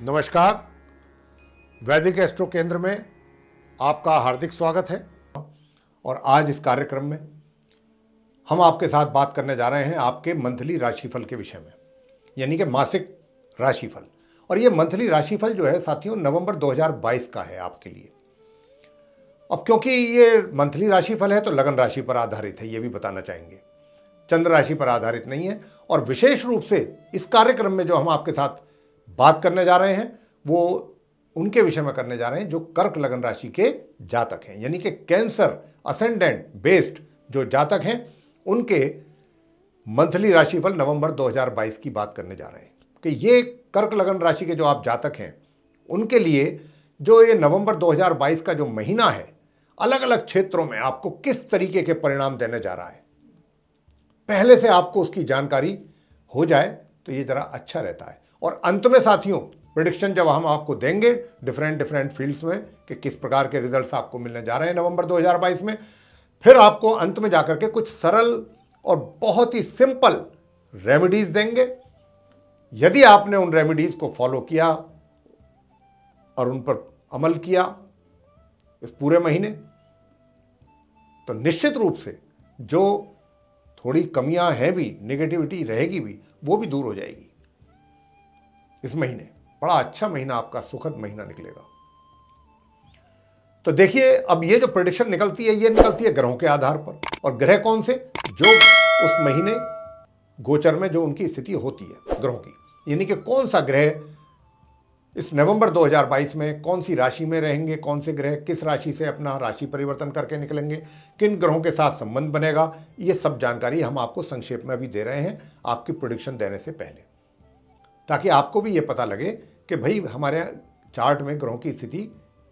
नमस्कार। वैदिक एस्ट्रो केंद्र में आपका हार्दिक स्वागत है। और आज इस कार्यक्रम में हम आपके साथ बात करने जा रहे हैं आपके मंथली राशिफल के विषय में, यानी कि मासिक राशिफल। और ये मंथली राशिफल जो है साथियों, नवंबर 2022 का है आपके लिए। अब क्योंकि ये मंथली राशिफल है तो लगन राशि पर आधारित है, ये भी बताना चाहेंगे, चंद्र राशि पर आधारित नहीं है। और विशेष रूप से इस कार्यक्रम में जो हम आपके साथ बात करने जा रहे हैं वो उनके विषय में करने जा रहे हैं जो कर्क लगन राशि के जातक हैं, यानी कि कैंसर असेंडेंट बेस्ड जो जातक हैं उनके मंथली राशिफल नवंबर 2022 की बात करने जा रहे हैं कि ये कर्क लगन राशि के जो आप जातक हैं उनके लिए जो ये नवंबर 2022 का जो महीना है अलग अलग क्षेत्रों में आपको किस तरीके के परिणाम देने जा रहा है, पहले से आपको उसकी जानकारी हो जाए तो ये जरा अच्छा रहता है। और अंत में साथियों प्रेडिक्शन जब हम आपको देंगे डिफरेंट फील्ड्स में कि किस प्रकार के रिजल्ट्स आपको मिलने जा रहे हैं नवंबर 2022 में, फिर आपको अंत में जाकर के कुछ सरल और बहुत ही सिंपल रेमेडीज देंगे। यदि आपने उन रेमेडीज को फॉलो किया और उन पर अमल किया इस पूरे महीने, तो निश्चित रूप से जो थोड़ी कमियां हैं भी, नेगेटिविटी रहेगी भी, वो भी दूर हो जाएगी। इस महीने बड़ा अच्छा महीना आपका सुखद महीना निकलेगा। तो देखिए, अब ये जो प्रेडिक्शन निकलती है ये निकलती है ग्रहों के आधार पर। और ग्रह कौन से? जो उस महीने गोचर में जो उनकी स्थिति होती है ग्रहों की, यानी कि कौन सा ग्रह इस नवंबर 2022 में कौन सी राशि में रहेंगे, कौन से ग्रह किस राशि से अपना राशि परिवर्तन करके निकलेंगे, किन ग्रहों के साथ संबंध बनेगा, ये सब जानकारी हम आपको संक्षेप में अभी दे रहे हैं आपकी प्रेडिक्शन देने से पहले, ताकि आपको भी ये पता लगे कि भाई हमारे चार्ट में ग्रहों की स्थिति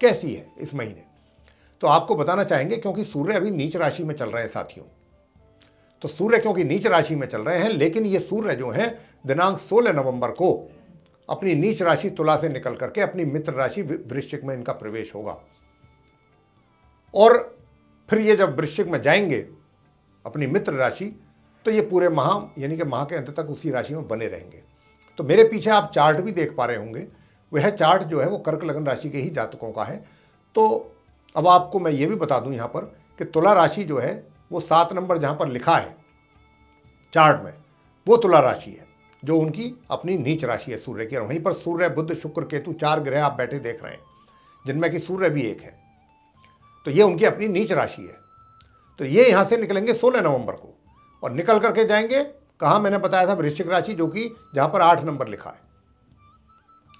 कैसी है इस महीने। तो आपको बताना चाहेंगे क्योंकि सूर्य अभी नीच राशि में चल रहे हैं साथियों, तो सूर्य क्योंकि नीच राशि में चल रहे हैं, लेकिन ये सूर्य जो है दिनांक 16 नवंबर को अपनी नीच राशि तुला से निकल करके अपनी मित्र राशि वृश्चिक में इनका प्रवेश होगा। और फिर ये जब वृश्चिक में जाएंगे अपनी मित्र राशि, तो ये पूरे माह यानी कि माह के अंत तक उसी राशि में बने रहेंगे। तो मेरे पीछे आप चार्ट भी देख पा रहे होंगे, वह चार्ट जो है वो कर्क लगन राशि के ही जातकों का है। तो अब आपको मैं ये भी बता दूं यहाँ पर कि तुला राशि जो है वो 7 नंबर जहाँ पर लिखा है चार्ट में, वो तुला राशि है जो उनकी अपनी नीच राशि है सूर्य की। और वहीं पर सूर्य बुध शुक्र केतु 4 ग्रह आप बैठे देख रहे हैं, जिनमें कि सूर्य भी एक है, तो ये उनकी अपनी नीच राशि है। तो ये यहाँ से निकलेंगे 16 नवंबर को और निकल करके जाएंगे कहाँ, मैंने बताया था वृश्चिक राशि, जो कि जहाँ पर 8 नंबर लिखा है।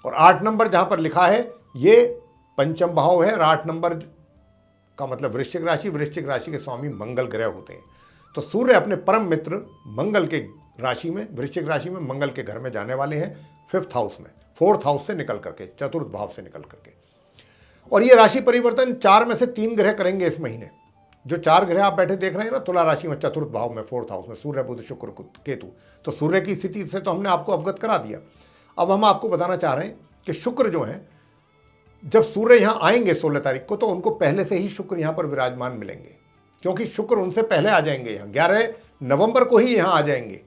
और 8 नंबर जहाँ पर लिखा है ये पंचम भाव है, और 8 नंबर का मतलब वृश्चिक राशि के स्वामी मंगल ग्रह होते हैं। तो सूर्य अपने परम मित्र मंगल के राशि में, वृश्चिक राशि में, मंगल के घर में जाने वाले हैं 5th हाउस में, 4th हाउस से निकल करके, चतुर्थ भाव से निकल करके। और ये राशि परिवर्तन 4 में से 3 ग्रह करेंगे इस महीने। जो 4 ग्रह आप बैठे देख रहे हैं ना तुला राशि में, चतुर्थ भाव में, 4th हाउस में, सूर्य बुध शुक्र केतु, तो सूर्य की स्थिति से तो हमने आपको अवगत करा दिया। अब हम आपको बताना चाह रहे हैं कि शुक्र जो है, जब सूर्य यहाँ आएंगे 16 तारीख को, तो उनको पहले से ही शुक्र यहाँ पर विराजमान मिलेंगे, क्योंकि शुक्र उनसे पहले आ जाएंगे यहाँ 11 नवंबर को ही यहाँ आ जाएंगे,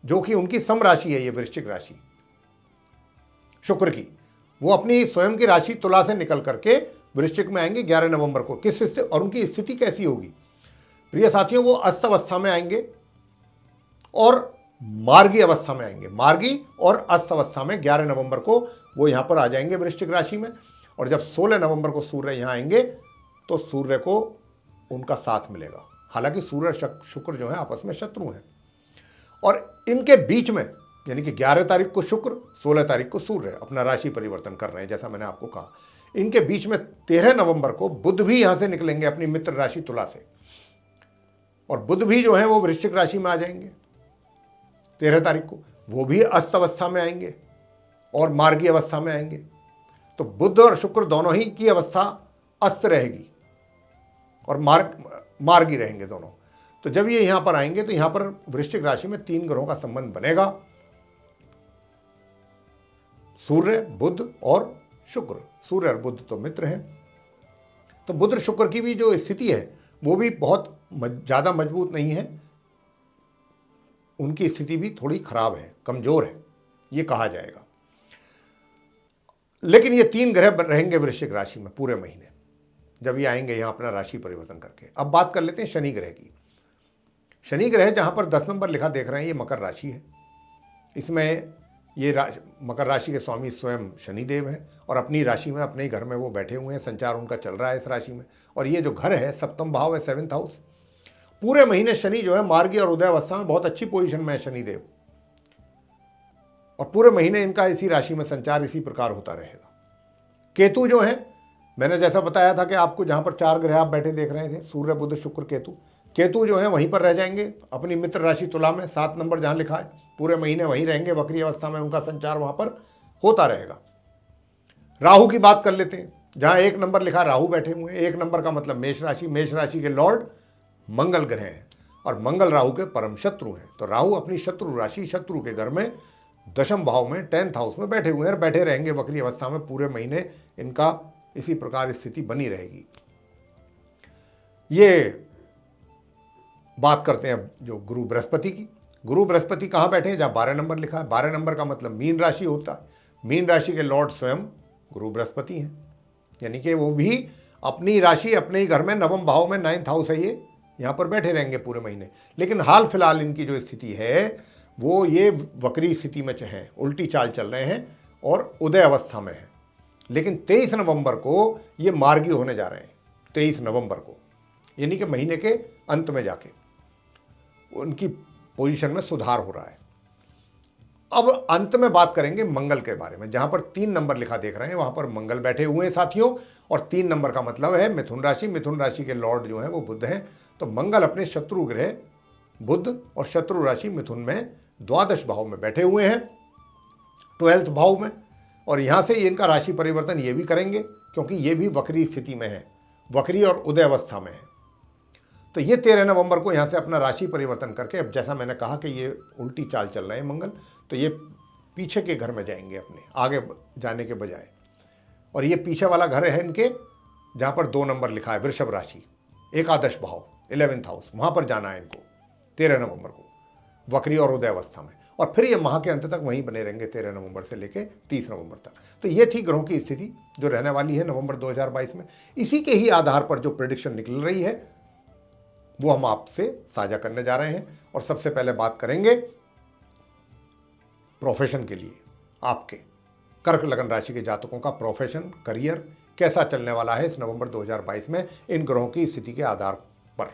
जो कि उनकी सम राशि है ये वृश्चिक राशि शुक्र की। वो अपनी स्वयं की राशि तुला से निकल करके वृश्चिक में आएंगे 11 नवंबर को। किस स्थिति, और उनकी स्थिति कैसी होगी प्रिय साथियों? वो अस्त अवस्था में आएंगे और मार्गी अवस्था में आएंगे, मार्गी और अस्त अवस्था में 11 नवंबर को वो यहाँ पर आ जाएंगे वृश्चिक राशि में। और जब 16 नवंबर को सूर्य यहाँ आएंगे तो सूर्य को उनका साथ मिलेगा। हालांकि सूर्य शुक्र जो है आपस में शत्रु हैं, और इनके बीच में यानी कि 11 तारीख को शुक्र, 16 तारीख को सूर्य अपना राशि परिवर्तन कर रहे हैं, जैसा मैंने आपको कहा। इनके बीच में 13 नवंबर को बुध भी यहां से निकलेंगे अपनी मित्र राशि तुला से, और बुध भी जो है वो वृश्चिक राशि में आ जाएंगे 13 तारीख को। वो भी अस्त अवस्था में आएंगे और मार्गी अवस्था में आएंगे। तो बुध और शुक्र दोनों ही की अवस्था अस्त रहेगी और मार्गी रहेंगे दोनों। तो जब ये यहां पर आएंगे तो यहां पर वृश्चिक राशि में 3 ग्रहों का संबंध बनेगा, सूर्य, बुध और शुक्र। सूर्य और बुध तो मित्र हैं, तो बुध शुक्र की भी जो स्थिति है वो भी बहुत ज़्यादा मजबूत नहीं है, उनकी स्थिति भी थोड़ी खराब है, कमज़ोर है, ये कहा जाएगा। लेकिन ये 3 ग्रह रहेंगे वृश्चिक राशि में पूरे महीने, जब ये आएंगे यहाँ अपना राशि परिवर्तन करके। अब बात कर लेते हैं शनि ग्रह की। शनि ग्रह जहाँ पर 10 नंबर लिखा देख रहे हैं, ये मकर राशि है। इसमें ये मकर राशि के स्वामी स्वयं शनिदेव हैं और अपनी राशि में, अपने ही घर में वो बैठे हुए हैं, संचार उनका चल रहा है इस राशि में। और ये जो घर है, सप्तम भाव है, 7th हाउस। पूरे महीने शनि जो है मार्गी और उदय अवस्था में बहुत अच्छी पोजीशन में है शनिदेव, और पूरे महीने इनका इसी राशि में संचार इसी प्रकार होता रहेगा। केतु जो है, मैंने जैसा बताया था कि आपको जहाँ पर 4 ग्रह आप बैठे देख रहे थे, सूर्य बुध शुक्र केतु, केतु जो है वहीं पर रह जाएंगे अपनी मित्र राशि तुला में, 7 नंबर जहाँ लिखा है, पूरे महीने वहीं रहेंगे, वक्री अवस्था में उनका संचार वहाँ पर होता रहेगा। राहु की बात कर लेते हैं, जहाँ 1 नंबर लिखा राहु बैठे हुए हैं। 1 नंबर का मतलब मेष राशि, मेष राशि के लॉर्ड मंगल ग्रह हैं और मंगल राहु के परम शत्रु हैं। तो राहु अपनी शत्रु राशि, शत्रु के घर में 10th भाव में 10th हाउस में बैठे हुए हैं, बैठे रहेंगे वक्री अवस्था में पूरे महीने, इनका इसी प्रकार स्थिति बनी रहेगी। ये बात करते हैं जो गुरु बृहस्पति की। गुरु बृहस्पति कहाँ बैठे हैं? जहाँ 12 नंबर लिखा है। 12 नंबर का मतलब मीन राशि होता है। मीन राशि के लॉर्ड स्वयं गुरु बृहस्पति हैं, यानी कि वो भी अपनी राशि, अपने ही घर में 9वें भाव में, 9th हाउस है, ये यहाँ पर बैठे रहेंगे पूरे महीने। लेकिन हाल फिलहाल इनकी जो स्थिति है वो ये वक्री स्थिति में हैं, उल्टी चाल चल रहे हैं और उदय अवस्था में है। लेकिन 23 नवंबर को ये मार्गी होने जा रहे हैं। 23 नवंबर को, यानी कि महीने के अंत में जाके उनकी पोजीशन में सुधार हो रहा है। अब अंत में बात करेंगे मंगल के बारे में। जहां पर 3 नंबर लिखा देख रहे हैं वहां पर मंगल बैठे हुए हैं साथियों, और 3 नंबर का मतलब है मिथुन राशि। मिथुन राशि के लॉर्ड जो है वो बुध हैं। तो मंगल अपने शत्रु ग्रह बुध और शत्रु राशि मिथुन में 12th भाव में बैठे हुए हैं, 12th भाव में। और यहां से इनका राशि परिवर्तन ये भी करेंगे, क्योंकि ये भी वक्री स्थिति में है, वक्री और उदय अवस्था में है। तो ये 13 नवंबर को यहाँ से अपना राशि परिवर्तन करके, अब जैसा मैंने कहा कि ये उल्टी चाल चल रहे हैं मंगल, तो ये पीछे के घर में जाएंगे अपने, आगे जाने के बजाय। और ये पीछे वाला घर है इनके, जहाँ पर 2 नंबर लिखा है, वृषभ राशि, एकादश भाव, 11th हाउस, वहाँ पर जाना है इनको 13 नवंबर को, वक्री और उदय अवस्था में। और फिर ये माह के अंत तक वहीं बने रहेंगे 13 नवंबर से लेकर 30 नवंबर तक। तो ये थी ग्रहों की स्थिति जो रहने वाली है नवंबर 2022 में। इसी के ही आधार पर जो प्रेडिक्शन निकल रही है वो हम आपसे साझा करने जा रहे हैं। और सबसे पहले बात करेंगे प्रोफेशन के लिए, आपके कर्क लगन राशि के जातकों का प्रोफेशन, करियर कैसा चलने वाला है इस नवंबर 2022 में इन ग्रहों की स्थिति के आधार पर।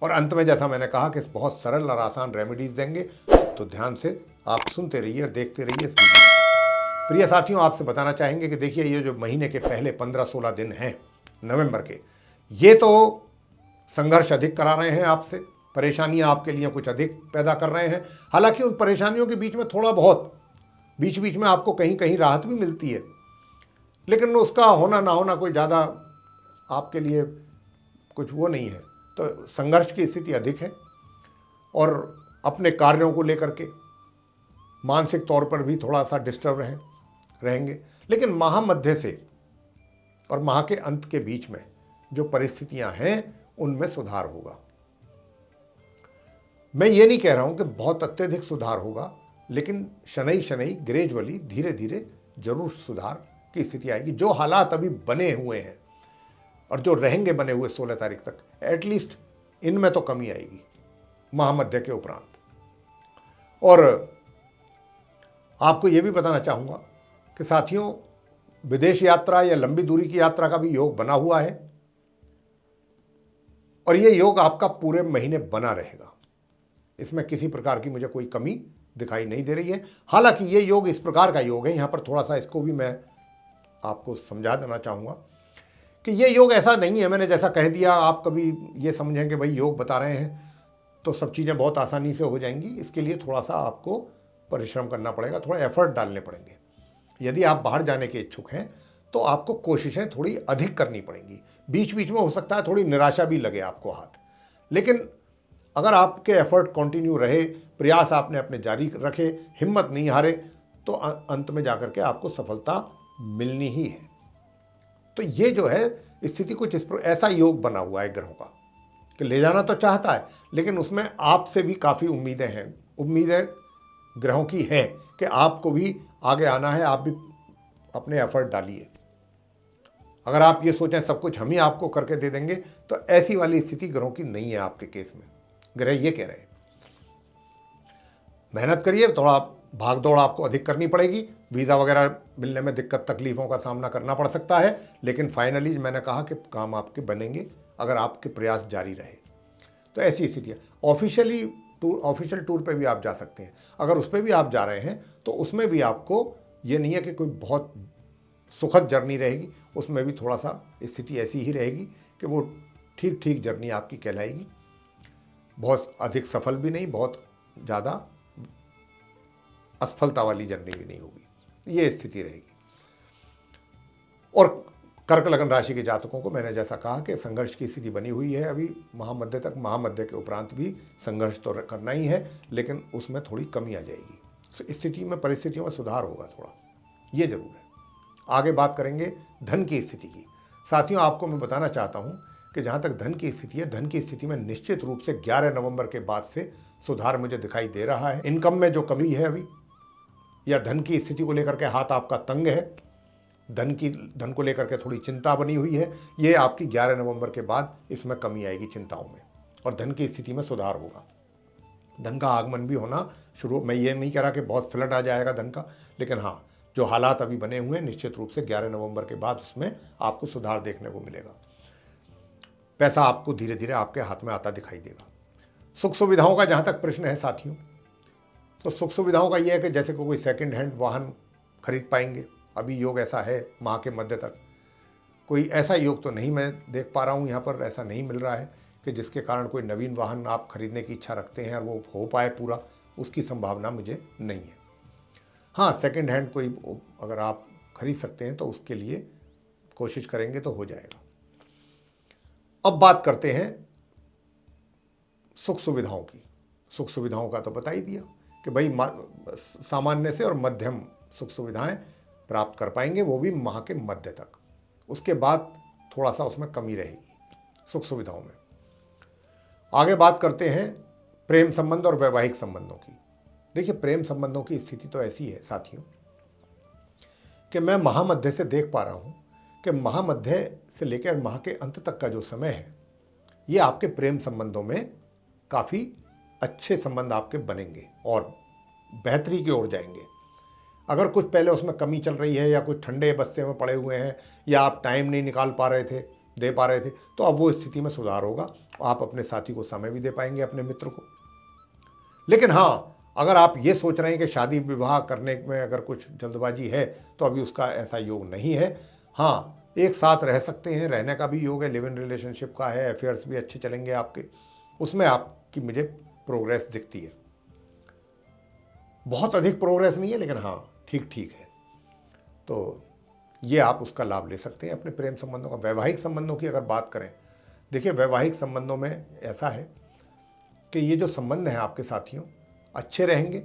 और अंत में जैसा मैंने कहा कि बहुत सरल और आसान रेमेडीज देंगे, तो ध्यान से आप सुनते रहिए और देखते रहिए इस वीडियो को। प्रिय साथियों, आपसे बताना चाहेंगे कि देखिए, ये जो महीने के पहले 15-16 दिन हैं नवंबर के, ये तो संघर्ष अधिक करा रहे हैं आपसे, परेशानियां आपके लिए कुछ अधिक पैदा कर रहे हैं। हालांकि उन परेशानियों के बीच में थोड़ा बहुत बीच बीच में आपको कहीं कहीं राहत भी मिलती है, लेकिन उसका होना ना होना कोई ज़्यादा आपके लिए कुछ वो नहीं है। तो संघर्ष की स्थिति अधिक है और अपने कार्यों को लेकर के मानसिक तौर पर भी थोड़ा सा डिस्टर्ब रहेंगे। लेकिन माह मध्य से और माह के अंत के बीच में जो परिस्थितियां हैं उनमें सुधार होगा। मैं ये नहीं कह रहा हूं कि बहुत अत्यधिक सुधार होगा, लेकिन शनै शनै ग्रेजुअली, धीरे धीरे जरूर सुधार की स्थिति आएगी। जो हालात अभी बने हुए हैं और जो रहेंगे बने हुए 16 तारीख तक, एटलीस्ट इनमें तो कमी आएगी महामध्य के उपरांत। और आपको यह भी बताना चाहूँगा कि साथियों, विदेश यात्रा या लंबी दूरी की यात्रा का भी योग बना हुआ है और ये योग आपका पूरे महीने बना रहेगा। इसमें किसी प्रकार की मुझे कोई कमी दिखाई नहीं दे रही है। हालांकि ये योग इस प्रकार का योग है, यहाँ पर थोड़ा सा इसको भी मैं आपको समझा देना चाहूँगा कि ये योग ऐसा नहीं है, मैंने जैसा कह दिया, आप कभी ये समझें कि भाई योग बता रहे हैं तो सब चीज़ें बहुत आसानी से हो जाएंगी। इसके लिए थोड़ा सा आपको परिश्रम करना पड़ेगा, थोड़ा एफर्ट डालने पड़ेंगे। यदि आप बाहर जाने के इच्छुक हैं तो आपको कोशिशें थोड़ी अधिक करनी पड़ेंगी। बीच बीच में हो सकता है थोड़ी निराशा भी लगे आपको हाथ, लेकिन अगर आपके एफर्ट कंटिन्यू रहे, प्रयास आपने अपने जारी रखे, हिम्मत नहीं हारे, तो अंत में जाकर के आपको सफलता मिलनी ही है। तो ये जो है स्थिति कुछ ऐसा योग बना हुआ है ग्रहों का कि ले जाना तो चाहता है, लेकिन उसमें आपसे भी काफ़ी उम्मीदें हैं। उम्मीदें ग्रहों की हैं कि आपको भी आगे आना है, आप भी अपने एफर्ट डालिए। अगर आप ये सोचें सब कुछ हम ही आपको करके दे देंगे, तो ऐसी वाली स्थिति ग्रहों की नहीं है आपके केस में। ग्रह ये कह रहे हैं मेहनत करिए, थोड़ा भाग दौड़ आपको अधिक करनी पड़ेगी, वीज़ा वगैरह मिलने में दिक्कत तकलीफ़ों का सामना करना पड़ सकता है, लेकिन फाइनली मैंने कहा कि काम आपके बनेंगे अगर आपके प्रयास जारी रहे। तो ऐसी स्थिति है। ऑफिशियल टूर पे भी आप जा सकते हैं। अगर उस पर भी आप जा रहे हैं तो उसमें भी आपको ये नहीं है कि कोई बहुत सुखद जर्नी रहेगी, उसमें भी थोड़ा सा स्थिति ऐसी ही रहेगी कि वो ठीक ठीक जर्नी आपकी कहलाएगी। बहुत अधिक सफल भी नहीं, बहुत ज़्यादा असफलता वाली जर्नी भी नहीं होगी, ये स्थिति रहेगी। और कर्क लगन राशि के जातकों को मैंने जैसा कहा कि संघर्ष की स्थिति बनी हुई है अभी महामध्य तक। महामध्य के उपरांत भी संघर्ष तो करना ही है, लेकिन उसमें थोड़ी कमी आ जाएगी। स्थिति में, परिस्थितियों में सुधार होगा थोड़ा, ये जरूर है। आगे बात करेंगे धन की स्थिति की। साथियों, आपको मैं बताना चाहता हूँ कि जहाँ तक धन की स्थिति है, धन की स्थिति में निश्चित रूप से 11 नवंबर के बाद से सुधार मुझे दिखाई दे रहा है। इनकम में जो कमी है अभी, या धन की स्थिति को लेकर के हाथ आपका तंग है, धन को लेकर के थोड़ी चिंता बनी हुई है, ये आपकी 11 नवंबर के बाद इसमें कमी आएगी चिंताओं में, और धन की स्थिति में सुधार होगा। धन का आगमन भी होना शुरू, मैं ये नहीं कह रहा कि बहुत फ्लड आ जाएगा धन का, लेकिन हाँ, जो हालात अभी बने हुए हैं निश्चित रूप से 11 नवंबर के बाद उसमें आपको सुधार देखने को मिलेगा। पैसा आपको धीरे धीरे आपके हाथ में आता दिखाई देगा। सुख सुविधाओं का जहाँ तक प्रश्न है साथियों, तो सुख सुविधाओं का ये है कि जैसे कोई सेकंड हैंड वाहन खरीद पाएंगे, अभी योग ऐसा है माह के मध्य तक। कोई ऐसा योग तो नहीं मैं देख पा रहा हूँ यहाँ पर, ऐसा नहीं मिल रहा है कि जिसके कारण कोई नवीन वाहन आप खरीदने की इच्छा रखते हैं और वो हो पाए पूरा, उसकी संभावना मुझे नहीं है। हाँ, सेकंड हैंड कोई अगर आप खरीद सकते हैं तो उसके लिए कोशिश करेंगे तो हो जाएगा। अब बात करते हैं सुख सुविधाओं की। सुख सुविधाओं का तो बता ही दिया कि भाई सामान्य से और मध्यम सुख सुविधाएं प्राप्त कर पाएंगे, वो भी माह के मध्य तक। उसके बाद थोड़ा सा उसमें कमी रहेगी सुख सुविधाओं में। आगे बात करते हैं प्रेम संबंध और वैवाहिक संबंधों की। देखिए, प्रेम संबंधों की स्थिति तो ऐसी है साथियों कि मैं महामध्य से देख पा रहा हूँ कि महामध्य से लेकर माह के अंत तक का जो समय है, ये आपके प्रेम संबंधों में काफ़ी अच्छे संबंध आपके बनेंगे और बेहतरी की ओर जाएंगे। अगर कुछ पहले उसमें कमी चल रही है या कुछ ठंडे बस्ते में पड़े हुए हैं या आप टाइम नहीं निकाल पा रहे थे, दे पा रहे थे, तो अब वो स्थिति में सुधार होगा। आप अपने साथी को समय भी दे पाएंगे, अपने मित्र को। लेकिन हाँ, अगर आप ये सोच रहे हैं कि शादी विवाह करने में अगर कुछ जल्दबाजी है तो अभी उसका ऐसा योग नहीं है। हाँ, एक साथ रह सकते हैं, रहने का भी योग है, लिव इन रिलेशनशिप का है, अफेयर्स भी अच्छे चलेंगे आपके, उसमें आपकी मुझे प्रोग्रेस दिखती है। बहुत अधिक प्रोग्रेस नहीं है, लेकिन हाँ ठीक ठीक है। तो ये आप उसका लाभ ले सकते हैं अपने प्रेम संबंधों का। वैवाहिक संबंधों की अगर बात करें, देखिए वैवाहिक संबंधों में ऐसा है कि ये जो संबंध हैं आपके साथियों अच्छे रहेंगे,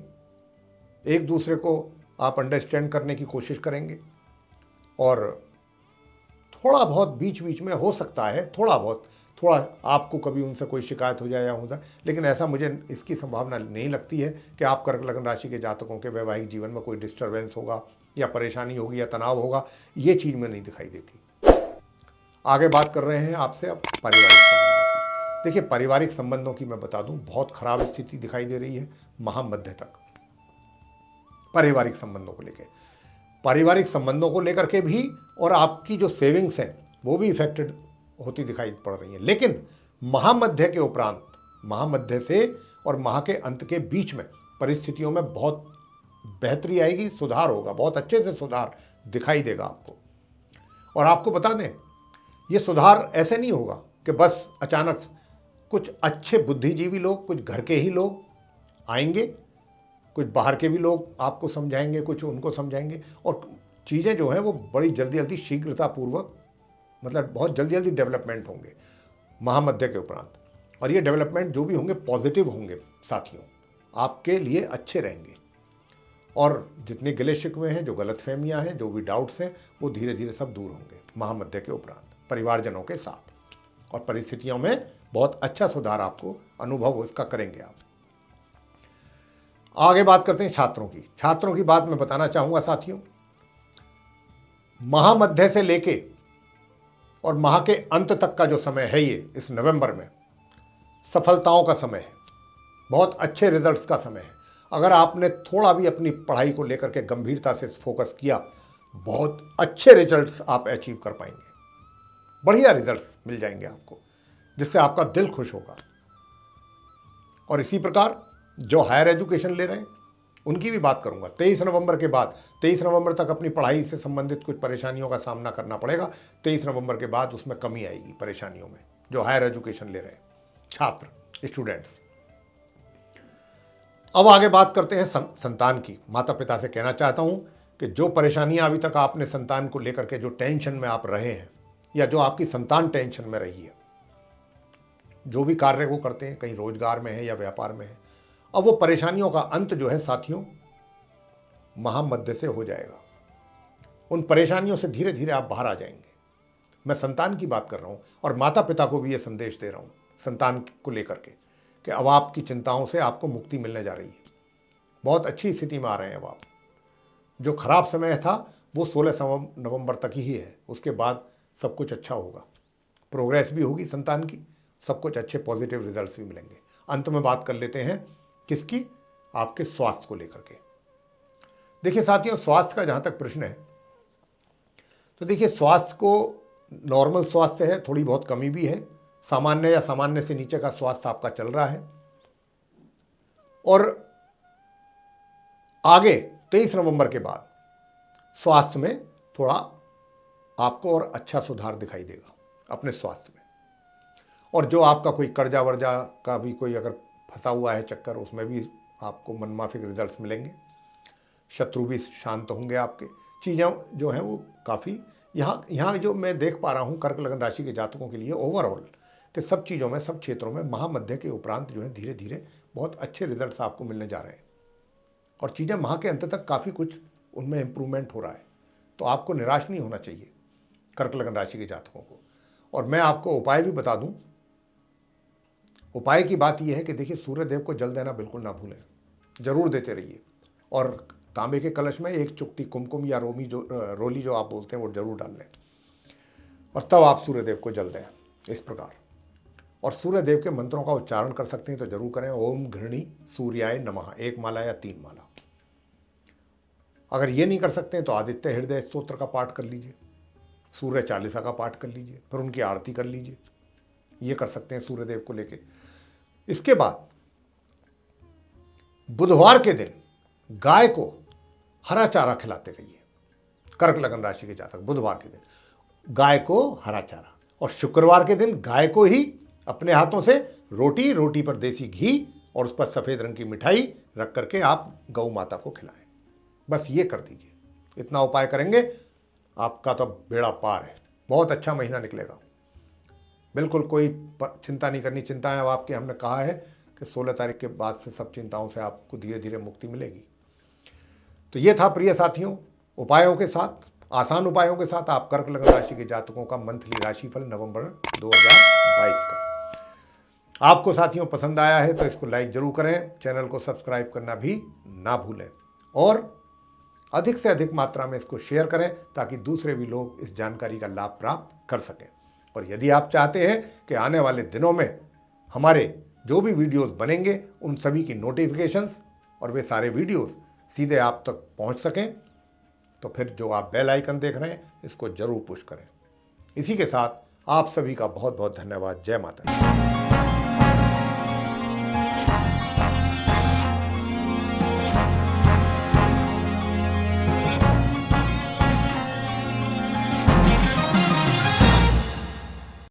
एक दूसरे को आप अंडरस्टैंड करने की कोशिश करेंगे, और थोड़ा बहुत बीच बीच में हो सकता है थोड़ा आपको कभी उनसे कोई शिकायत हो जाए या हो जाए, लेकिन ऐसा मुझे इसकी संभावना नहीं लगती है कि आप कर्क लगन राशि के जातकों के वैवाहिक जीवन में कोई डिस्टर्बेंस होगा या परेशानी होगी या तनाव होगा, ये चीज़ में नहीं दिखाई देती। आगे बात कर रहे हैं आपसे अब पारिवारिक संबंधों की। देखिए, पारिवारिक संबंधों की मैं बता दूं, बहुत खराब स्थिति दिखाई दे रही है महामध्य तक पारिवारिक संबंधों को लेकर। पारिवारिक संबंधों को लेकर के भी और आपकी जो सेविंग्स हैं वो भी इफेक्टेड होती दिखाई पड़ रही है। लेकिन महामध्य के उपरांत, महामध्य से और माह के अंत के बीच में परिस्थितियों में बहुत बेहतरी आएगी, सुधार होगा, बहुत अच्छे से सुधार दिखाई देगा आपको। और आपको बता दें, ये सुधार ऐसे नहीं होगा कि बस अचानक कुछ अच्छे बुद्धिजीवी लोग, कुछ घर के ही लोग आएंगे, कुछ बाहर के भी लोग आपको समझाएंगे, कुछ उनको समझाएंगे, और चीज़ें जो हैं वो बड़ी जल्दी जल्दी शीघ्रतापूर्वक, मतलब बहुत जल्दी जल्दी डेवलपमेंट होंगे महामध्य के उपरांत। और ये डेवलपमेंट जो भी होंगे पॉजिटिव होंगे साथियों, आपके लिए अच्छे रहेंगे। और जितने गिले शिकवे हैं, जो गलतफहमियां हैं, जो भी डाउट्स हैं, वो धीरे धीरे सब दूर होंगे महामध्य के उपरांत परिवारजनों के साथ, और परिस्थितियों में बहुत अच्छा सुधार आपको अनुभव इसका करेंगे आप। आगे बात करते हैं छात्रों की। छात्रों की बात मैं बताना चाहूँगा साथियों महामध्य से लेके और माह के अंत तक का जो समय है, ये इस नवंबर में सफलताओं का समय है, बहुत अच्छे रिजल्ट्स का समय है। अगर आपने थोड़ा भी अपनी पढ़ाई को लेकर के गंभीरता से फोकस किया, बहुत अच्छे रिजल्ट्स आप अचीव कर पाएंगे, बढ़िया रिजल्ट्स मिल जाएंगे आपको, जिससे आपका दिल खुश होगा। और इसी प्रकार जो हायर एजुकेशन ले रहे हैं उनकी भी बात करूंगा। 23 नवंबर के बाद, 23 नवंबर तक अपनी पढ़ाई से संबंधित कुछ परेशानियों का सामना करना पड़ेगा। 23 नवंबर के बाद उसमें कमी आएगी परेशानियों में, जो हायर एजुकेशन ले रहे हैं छात्र, स्टूडेंट्स। अब आगे बात करते हैं संतान की। माता पिता से कहना चाहता हूं कि जो परेशानियां अभी तक आपने संतान को लेकर के, जो टेंशन में आप रहे हैं, या जो आपकी संतान टेंशन में रही है, जो भी कार्य वो करते हैं, कहीं रोजगार में है या व्यापार में है, अब वो परेशानियों का अंत जो है साथियों, महामध्य से हो जाएगा। उन परेशानियों से धीरे धीरे आप बाहर आ जाएंगे। मैं संतान की बात कर रहा हूं और माता पिता को भी ये संदेश दे रहा हूं संतान को लेकर के, कि अब आपकी चिंताओं से आपको मुक्ति मिलने जा रही है। बहुत अच्छी स्थिति में आ रहे हैं अब आप। जो खराब समय था वो 16 नवंबर तक ही है, उसके बाद सब कुछ अच्छा होगा, प्रोग्रेस भी होगी संतान की, सब कुछ अच्छे पॉजिटिव रिजल्ट्स भी मिलेंगे। अंत में बात कर लेते हैं किसकी, आपके स्वास्थ्य को लेकर के। देखिए साथियों, स्वास्थ्य का जहां तक प्रश्न है, तो देखिए स्वास्थ्य को नॉर्मल स्वास्थ्य है, थोड़ी बहुत कमी भी है, सामान्य या सामान्य से नीचे का स्वास्थ्य आपका चल रहा है। और आगे 23 नवंबर के बाद स्वास्थ्य में थोड़ा आपको और अच्छा सुधार दिखाई देगा अपने स्वास्थ्य में। और जो आपका कोई कर्जा वर्जा का भी कोई अगर फंसा हुआ है चक्कर, उसमें भी आपको मनमाफिक रिजल्ट्स मिलेंगे। शत्रु भी शांत होंगे आपके। चीज़ें जो हैं वो काफ़ी यहाँ जो मैं देख पा रहा हूँ कर्क लगन राशि के जातकों के लिए ओवरऑल, कि सब चीज़ों में, सब क्षेत्रों में महामध्य के उपरांत जो है धीरे धीरे बहुत अच्छे रिजल्ट्स आपको मिलने जा रहे हैं। और चीज़ें माह के अंत तक काफ़ी कुछ उनमें इम्प्रूवमेंट हो रहा है। तो आपको निराश नहीं होना चाहिए कर्क लगन राशि के जातकों को। और मैं आपको उपाय भी बता दूं। उपाय की बात यह है कि देखिए, सूर्य देव को जल देना बिल्कुल ना भूलें, जरूर देते रहिए। और तांबे के कलश में एक चुटकी कुमकुम या रोली जो आप बोलते हैं वो जरूर डाल लें, और तब आप सूर्य देव को जल दें इस प्रकार। और सूर्य देव के मंत्रों का उच्चारण कर सकते हैं तो जरूर करें। ओम घृणी सूर्याय नमः, 1 माला या 3 माला। अगर ये नहीं कर सकते हैं तो आदित्य हृदय स्तोत्र का पाठ कर लीजिए, सूर्य चालीसा का पाठ कर लीजिए, फिर उनकी आरती कर लीजिए। ये कर सकते हैं सूर्य देव को लेके। इसके बाद बुधवार के दिन गाय को हरा चारा खिलाते रहिए। कर्क लगन राशि के जातक बुधवार के दिन गाय को हरा चारा, और शुक्रवार के दिन गाय को ही अपने हाथों से रोटी पर देसी घी और उस पर सफ़ेद रंग की मिठाई रख करके आप गौ माता को खिलाएं। बस ये कर दीजिए। इतना उपाय करेंगे आपका तो बेड़ा पार है। बहुत अच्छा महीना निकलेगा। बिल्कुल कोई चिंता नहीं करनी। चिंताएं अब आपकी, हमने कहा है कि 16 तारीख के बाद से सब चिंताओं से आपको धीरे धीरे मुक्ति मिलेगी। तो ये था प्रिय साथियों, उपायों के साथ, आसान उपायों के साथ आप कर्क लगन राशि के जातकों का मंथली राशिफल नवंबर 2022 का। आपको साथियों पसंद आया है तो इसको लाइक जरूर करें, चैनल को सब्सक्राइब करना भी ना भूलें, और अधिक से अधिक मात्रा में इसको शेयर करें ताकि दूसरे भी लोग इस जानकारी का लाभ प्राप्त कर सकें। और यदि आप चाहते हैं कि आने वाले दिनों में हमारे जो भी वीडियोस बनेंगे उन सभी की नोटिफिकेशंस और वे सारे वीडियोस सीधे आप तक पहुंच सकें, तो फिर जो आप बेल आइकन देख रहे हैं इसको जरूर पुश करें। इसी के साथ आप सभी का बहुत बहुत धन्यवाद। जय माता दी।